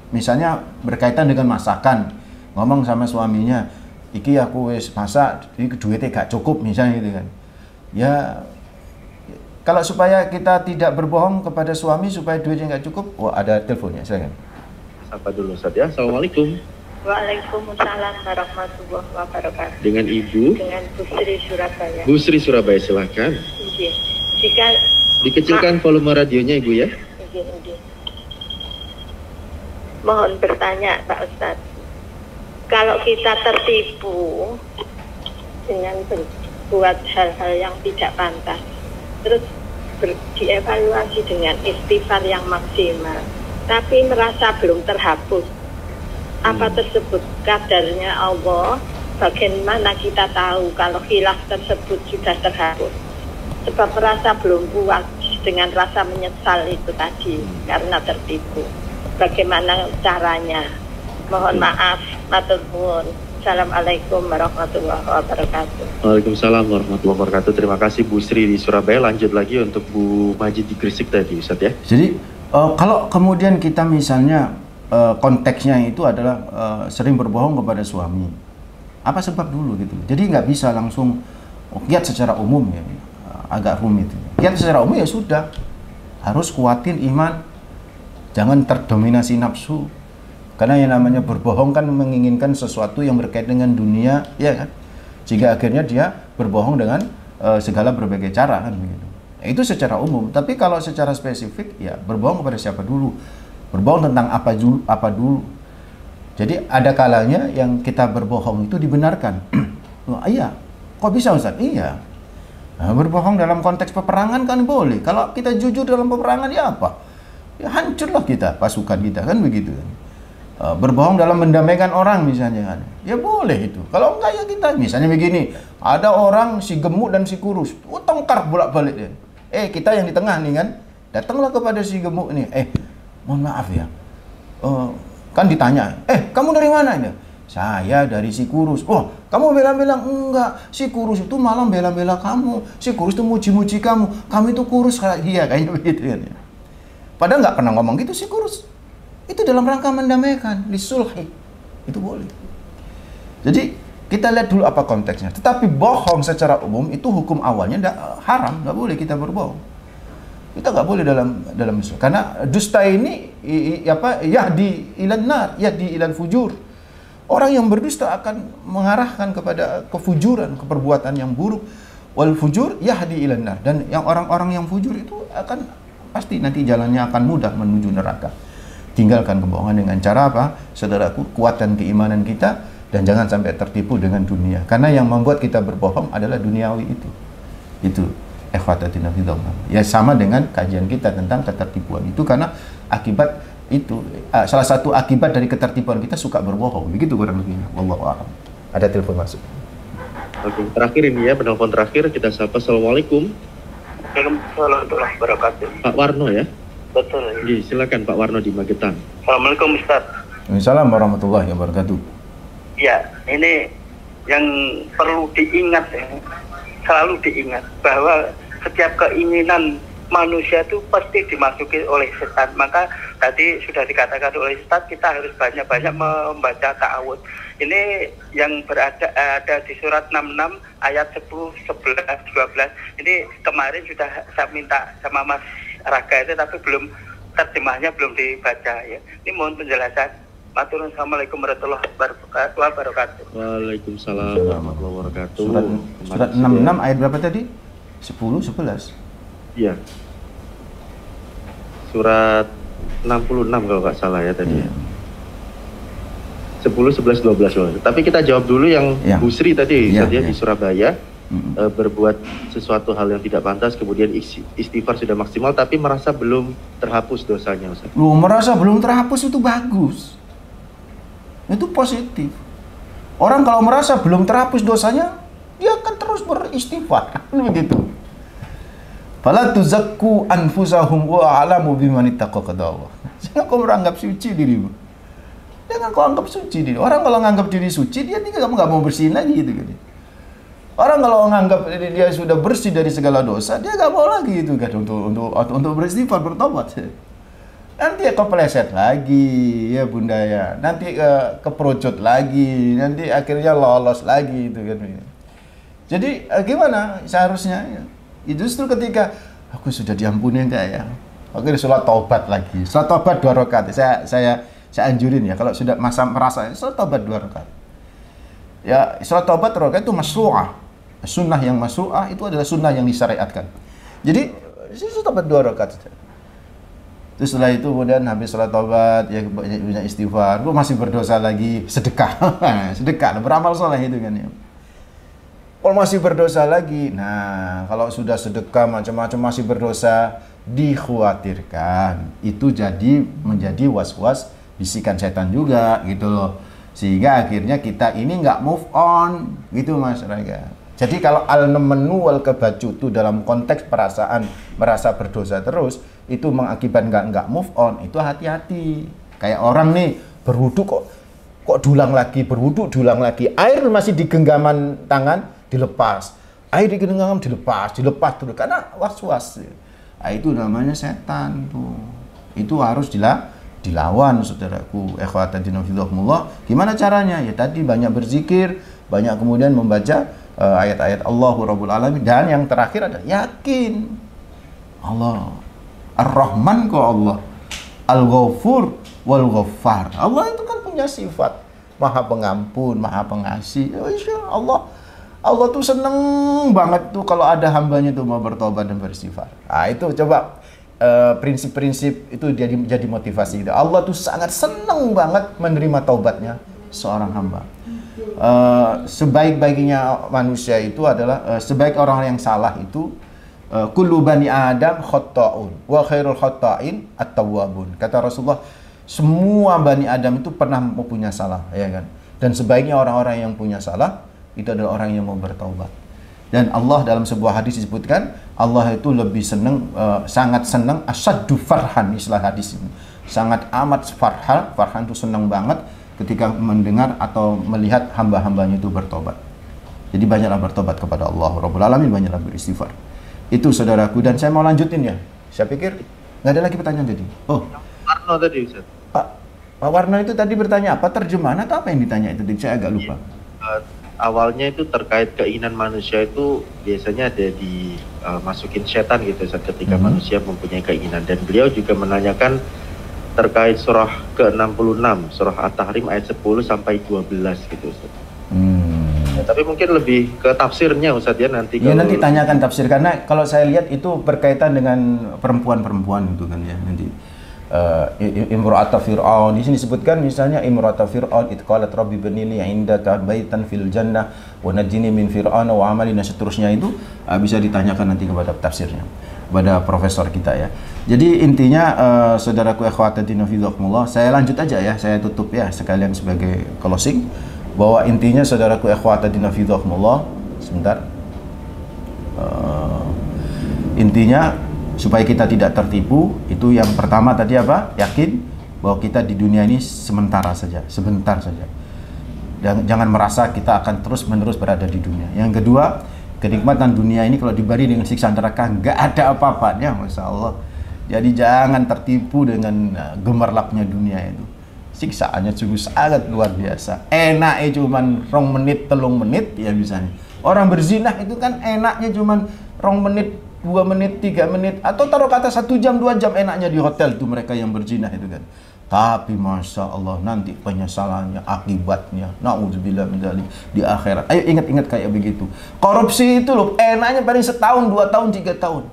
misalnya berkaitan dengan masakan, ngomong sama suaminya, iki aku wis masak, iki duitnya gak cukup misalnya gitu kan. Ya, kalau supaya kita tidak berbohong kepada suami supaya duitnya nggak cukup, ada teleponnya, silakan. Sapa dulu Ustaz ya. Assalamualaikum. Waalaikumsalam warahmatullahi wabarakatuh. Dengan Ibu? Dengan Bu Sri Surabaya. Bu Sri Surabaya, silakan. Iya. Jika dikecilkan volume radionya Ibu ya. Iya. Mohon bertanya Pak Ustadz. Kalau kita tertipu dengan berbuat hal-hal yang tidak pantas, terus dievaluasi dengan istighfar yang maksimal, tapi merasa belum terhapus, apa tersebut kadarnya Allah? Bagaimana kita tahu kalau khilaf tersebut sudah terhapus? Sebab merasa belum puas dengan rasa menyesal itu tadi karena tertipu. Bagaimana caranya? Mohon maaf, matur nuwun. Assalamualaikum warahmatullahi wabarakatuh. Waalaikumsalam warahmatullahi wabarakatuh. Terima kasih Bu Sri di Surabaya. Lanjut lagi untuk Bu Majid di Gresik tadi Ustaz ya. Jadi kalau kemudian kita misalnya konteksnya itu adalah sering berbohong kepada suami, apa sebab dulu gitu. Jadi nggak bisa langsung kiat secara umum ya, agak rumit. Kiat secara umum ya sudah, harus kuatin iman, jangan terdominasi nafsu. Karena yang namanya berbohong kan menginginkan sesuatu yang berkaitan dengan dunia, ya kan? Sehingga akhirnya dia berbohong dengan segala berbagai cara kan begitu. Itu secara umum. Tapi kalau secara spesifik, ya berbohong kepada siapa dulu? Berbohong tentang apa dulu? Jadi ada kalanya yang kita berbohong itu dibenarkan. Oh, iya, kok bisa Ustaz? Iya. Nah, berbohong dalam konteks peperangan kan boleh. Kalau kita jujur dalam peperangan ya apa? Ya hancurlah kita, pasukan kita kan begitu. Berbohong dalam mendamaikan orang misalnya kan, ya boleh itu. Kalau enggak ya kita misalnya begini, ada orang si gemuk dan si kurus, tengkar bolak-balik ya. Kita yang di tengah nih kan, datanglah kepada si gemuk ini, mohon maaf ya, kan ditanya, kamu dari mana ini? Saya dari si kurus. Oh, kamu bela-bela? Enggak, si kurus itu malah bela-bela kamu, si kurus itu muji-muji kamu itu kurus kayak dia, kayaknya begitu kan ya. Padahal nggak pernah ngomong gitu si kurus. Itu dalam rangka mendamaikan, disulhi. Itu boleh. Jadi kita lihat dulu apa konteksnya. Tetapi bohong secara umum itu hukum awalnya haram, nggak boleh kita berbohong. Kita nggak boleh dalam karena dusta ini yahdi ilan nar, yahdi ilan fujur. Orang yang berdusta akan mengarahkan kepada kefujuran, keperbuatan yang buruk. Wal fujur yahdi ilan nar, dan yang orang-orang yang fujur itu akan pasti nanti jalannya akan mudah menuju neraka. Tinggalkan kebohongan dengan cara apa? Saudaraku, kuatkan keimanan kita dan jangan sampai tertipu dengan dunia. Karena yang membuat kita berbohong adalah duniawi itu. Itu ikhwatatina fillah. Ya sama dengan kajian kita tentang ketertipuan itu, karena akibat itu salah satu akibat dari ketertipuan kita suka berbohong. Begitu kurang lebihnya. Wallahu a'lam. Ada telepon masuk. Oke, terakhir ini ya, penelpon terakhir kita sapa. Assalamualaikum. Waalaikumsalam warahmatullahi wabarakatuh. Pak Warno ya. Betul. Iya, silakan Pak Warno di Magetan. Assalamualaikum Ustaz. Waalaikumsalam warahmatullahi wabarakatuh. Ya, ini yang perlu diingat ya, selalu diingat bahwa setiap keinginan manusia itu pasti dimasuki oleh setan. Maka tadi sudah dikatakan oleh Ustaz, kita harus banyak-banyak membaca ta'awudz. Ini yang ada di surat 66 ayat 10, 11, 12. Ini kemarin sudah saya minta sama Mas Raga itu, tapi belum terjemahnya belum dibaca ya. Ini mohon penjelasan. Matur nuwun. Assalamualaikum warahmatullahi wabarakatuh. Waalaikumsalam warahmatullahi wabarakatuh. Surat 66 ayat berapa tadi? 10, 11. Iya. Surat 66 kalau nggak salah ya tadi. Iya. 10, 11, 12. Tapi kita jawab dulu yang Ya. Busri tadi, Ya, tadi ya. di Surabaya. Berbuat sesuatu hal yang tidak pantas, kemudian istighfar sudah maksimal, tapi merasa belum terhapus dosanya, Ustaz. Lu merasa belum terhapus itu bagus. Itu positif. Orang kalau merasa belum terhapus dosanya, dia akan terus beristighfar. Begitu. Fala tuzakku anfusahum wa a'lamu biman ittaqa Allah. Jangan kau menganggap suci dirimu. Jangan kau anggap suci diri. Orang kalau menganggap diri suci, dia nggak mau bersihin lagi gitu kan. Orang kalau menganggap dia sudah bersih dari segala dosa, dia nggak mau lagi itu kan untuk beristighfar, bertobat. Nanti kepleset lagi ya bunda ya, nanti keprojot lagi, nanti akhirnya lolos lagi itu kan. Jadi gimana seharusnya? Justru ketika aku sudah diampuni enggak ya, akhirnya sholat taubat lagi. Sholat taubat 2 rakaat. Saya anjurin ya, kalau sudah merasa sholat taubat 2 rakaat. Ya, sholat taubat 2 rakaat itu masyru'ah. Sunnah yang masyru'ah itu adalah sunnah yang disyariatkan. Jadi sholat taubat 2 rakaat saja. Terus setelah itu kemudian habis sholat taubat ya banyak istighfar, lu masih berdosa lagi, sedekah. Sedekah, beramal soleh itu kan ya. Kalau masih berdosa lagi, nah kalau sudah sedekah macam-macam masih berdosa, dikhawatirkan itu menjadi was-was bisikan setan juga gitu loh. Sehingga akhirnya kita ini nggak move on gitu Mas Raga. Jadi kalau al-namnu wal kebacutu dalam konteks perasaan merasa berdosa terus, itu mengakibatkan nggak move on, itu hati-hati. Kayak orang nih berwudu kok dulang lagi, berwudu dulang lagi, air masih di genggaman tangan, dilepas, air di genggaman dilepas terus karena was-was. Nah, itu namanya setan tuh. Itu harus dilawan saudaraku. Ikhwatadina fillah. Gimana caranya? Ya tadi banyak berzikir, banyak kemudian membaca ayat-ayat Allahu Rabbul Alamin, dan yang terakhir adalah yakin Allah Ar-Rahman kok Allah, Al-Ghafur wal Ghaffar. Allah itu kan punya sifat Maha Pengampun, Maha Pengasih. Allah tuh seneng banget tuh kalau ada hambanya tuh mau bertobat dan beristighfar. Nah, itu coba prinsip-prinsip itu jadi motivasi kita. Allah tuh sangat seneng banget menerima taubatnya seorang hamba. Sebaik-baiknya manusia itu adalah sebaik orang yang salah itu kullu bani Adam khata'un wa khairul khata'in at-tawwabun. Kata Rasulullah, semua bani Adam itu pernah mempunyai salah, ya kan? Dan sebaiknya orang-orang yang punya salah itu adalah orang yang mau bertaubat. Dan Allah dalam sebuah hadis disebutkan, Allah itu lebih senang, sangat senang, asyaddu farhan, istilah hadis ini. Sangat amat farhan itu senang banget ketika mendengar atau melihat hamba-hambanya itu bertobat. Jadi banyaklah bertobat kepada Allah Rabbul Alamin, banyaklah beristighfar. Itu saudaraku, dan saya mau lanjutin ya. Saya pikir nggak ada lagi pertanyaan tadi. Oh, Warno tadi Ustaz. Pak Warno itu tadi bertanya apa, terjemahan atau apa yang ditanya itu? Saya agak lupa. Awalnya itu terkait keinginan manusia itu biasanya ada masukin setan gitu Ustaz, ketika manusia mempunyai keinginan, dan beliau juga menanyakan terkait surah ke-66, surah At-Tahrim ayat 10 sampai 12 gitu Ustaz. Ya, tapi mungkin lebih ke tafsirnya Ustaz ya nanti. Ya nanti tanyakan tafsir, karena kalau saya lihat itu berkaitan dengan perempuan-perempuan itu kan ya nanti. Imra'ata Fir'aun di sini disebutkan misalnya Imra'ata Fir'aun it qalat rabbi ibni li 'indaka baitan fil jannah wa najjini min fir'auna wa 'amali, dan seterusnya itu bisa ditanyakan nanti kepada tafsirnya, kepada profesor kita ya. Jadi intinya saudaraku ikhwatadina fillah, saya lanjut aja ya, saya tutup ya sekalian sebagai closing, bahwa intinya saudaraku ikhwatadina fillah, sebentar, intinya supaya kita tidak tertipu, itu yang pertama tadi apa? Yakin bahwa kita di dunia ini sebentar saja. Dan jangan merasa kita akan terus-menerus berada di dunia. Yang kedua, Kenikmatan dunia ini kalau dibanding dengan siksa neraka nggak ada apa-apanya, Masya Allah. Jadi jangan tertipu dengan gemerlapnya dunia itu. Siksaannya sungguh sangat luar biasa. Enaknya cuman 2 menit, 3 menit ya misalnya. Orang berzina itu kan enaknya cuman 2 menit, 2 menit, 3 menit, atau taruh kata 1 jam, 2 jam enaknya di hotel tuh mereka yang berzina itu kan. Tapi Masya Allah nanti penyesalannya, akibatnya, na'udzubillah min dzalik, di akhirat. Ayo ingat-ingat kayak begitu. Korupsi itu loh, enaknya paling 1 tahun, 2 tahun, 3 tahun.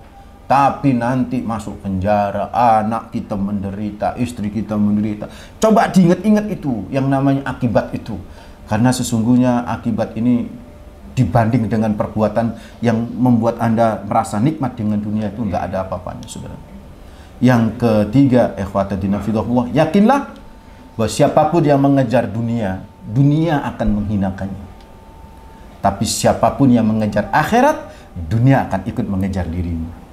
Tapi nanti masuk penjara, anak kita menderita, istri kita menderita. Coba diingat-ingat itu, yang namanya akibat itu. Karena sesungguhnya akibat ini dibanding dengan perbuatan yang membuat Anda merasa nikmat dengan dunia itu nggak ada apa-apanya, saudara. Yang ketiga, ikhwatadina fidahullah, yakinlah bahwa siapapun yang mengejar dunia, dunia akan menghinakannya. Tapi siapapun yang mengejar akhirat, dunia akan ikut mengejar dirimu.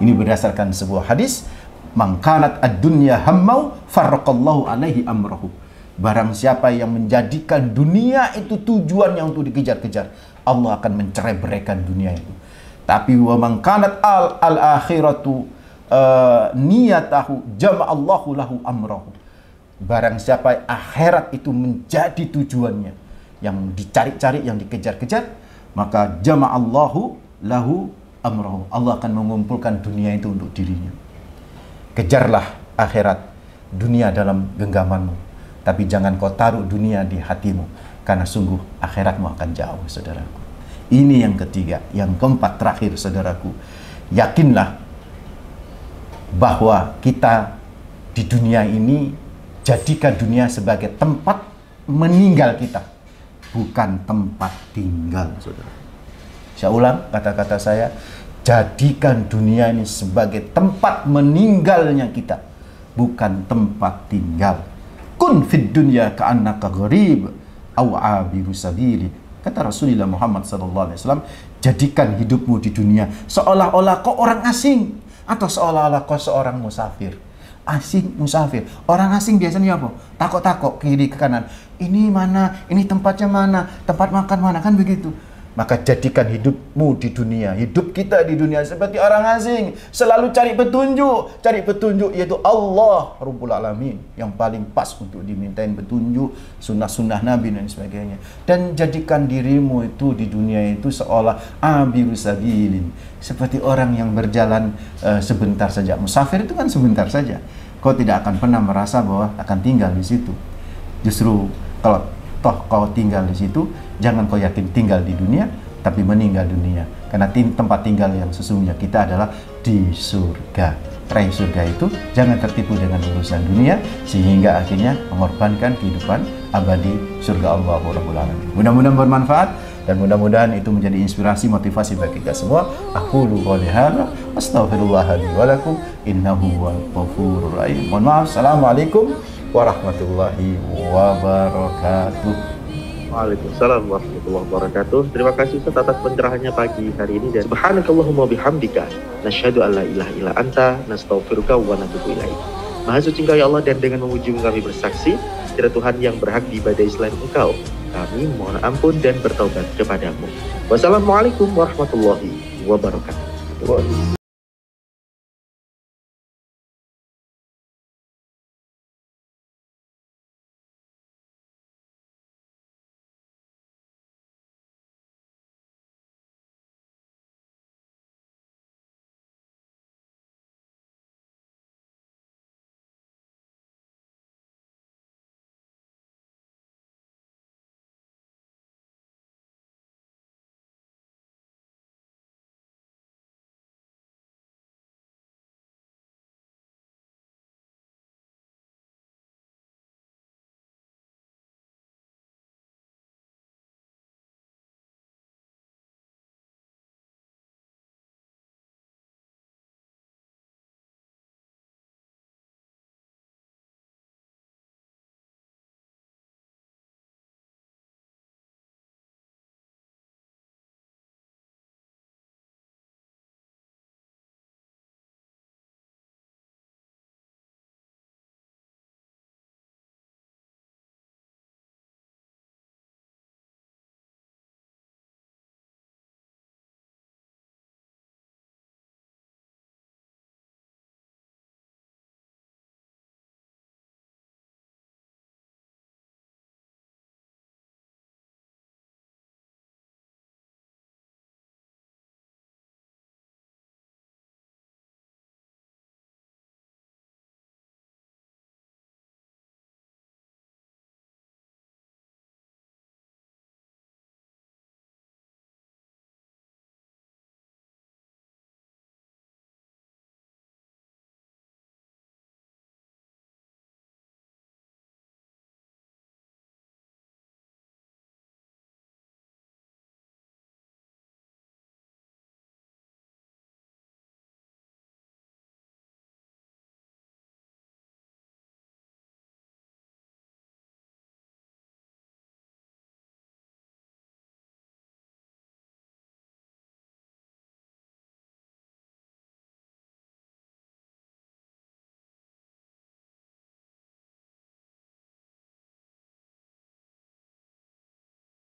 Ini berdasarkan sebuah hadis, mangkanat ad-dunya hammau farraqallahu alaihi amrahu. Barang siapa yang menjadikan dunia itu tujuan yang untuk dikejar-kejar, Allah akan mencerai-beraikan dunia itu. Tapi wa mangkanat al-akhiratu niyatahu jama'allahu lahu amrahu. Barang siapa akhirat itu menjadi tujuannya, yang dicari-cari, yang dikejar-kejar, maka jama'allahu lahu amrahu. Allah akan mengumpulkan dunia itu untuk dirinya. Kejarlah akhirat, dunia dalam genggamanmu, tapi jangan kau taruh dunia di hatimu, karena sungguh akhiratmu akan jauh, saudaraku. Ini yang ketiga. Yang keempat terakhir, saudaraku, yakinlah bahwa kita di dunia ini, jadikan dunia sebagai tempat meninggal kita, bukan tempat tinggal, saudara. Saya ulang kata-kata saya, jadikan dunia ini sebagai tempat meninggalnya kita, bukan tempat tinggal. Kun fid dunya ka'annaka gharib aw abiru sabili. Kata Rasulullah Muhammad SAW, jadikan hidupmu di dunia seolah-olah kau orang asing, atau seolah-olah kau seorang musafir. Asing, musafir. Orang asing biasanya apa? Takut-takut kiri ke kanan. Ini mana? Ini tempatnya mana? Tempat makan mana? Kan begitu. Maka jadikan hidupmu di dunia, hidup kita di dunia seperti orang asing. Selalu cari petunjuk yaitu Allah Rabbul Alamin, yang paling pas untuk dimintain petunjuk, sunnah-sunnah Nabi dan sebagainya. Dan jadikan dirimu itu di dunia itu seolah abiru sabilin, seperti orang yang berjalan sebentar saja. Musafir itu kan sebentar saja. Kau tidak akan pernah merasa bahwa akan tinggal di situ. Justru kalau toh kau tinggal di situ, jangan kau yakin tinggal di dunia, tapi meninggal dunia. Karena tempat tinggal yang sesungguhnya kita adalah di surga. Raih surga itu jangan tertipu dengan urusan dunia, sehingga akhirnya mengorbankan kehidupan abadi surga Allah Rabbul Alamin. Mudah-mudahan bermanfaat, dan mudah-mudahan itu menjadi inspirasi, motivasi bagi kita semua. Aqulu qouli hadza astaghfirullah li wa lakum innahu huwal ghafurur rahim. Mohon maaf. Assalamualaikum warahmatullahi wabarakatuh. Waalaikumsalam warahmatullahi wabarakatuh. Terima kasih Ustaz atas pencerahannya pagi hari ini, dan subhanakallahumma bihamdika nasyhadu an la ilaha illa anta nastaghfiruka wa natubu ilaik. Maha suci Engkau ya Allah, dan dengan memuji kami bersaksi tiada Tuhan yang berhak diibadahi selain Engkau. Kami mohon ampun dan bertaubat kepadamu. Wassalamualaikum warahmatullahi wabarakatuh.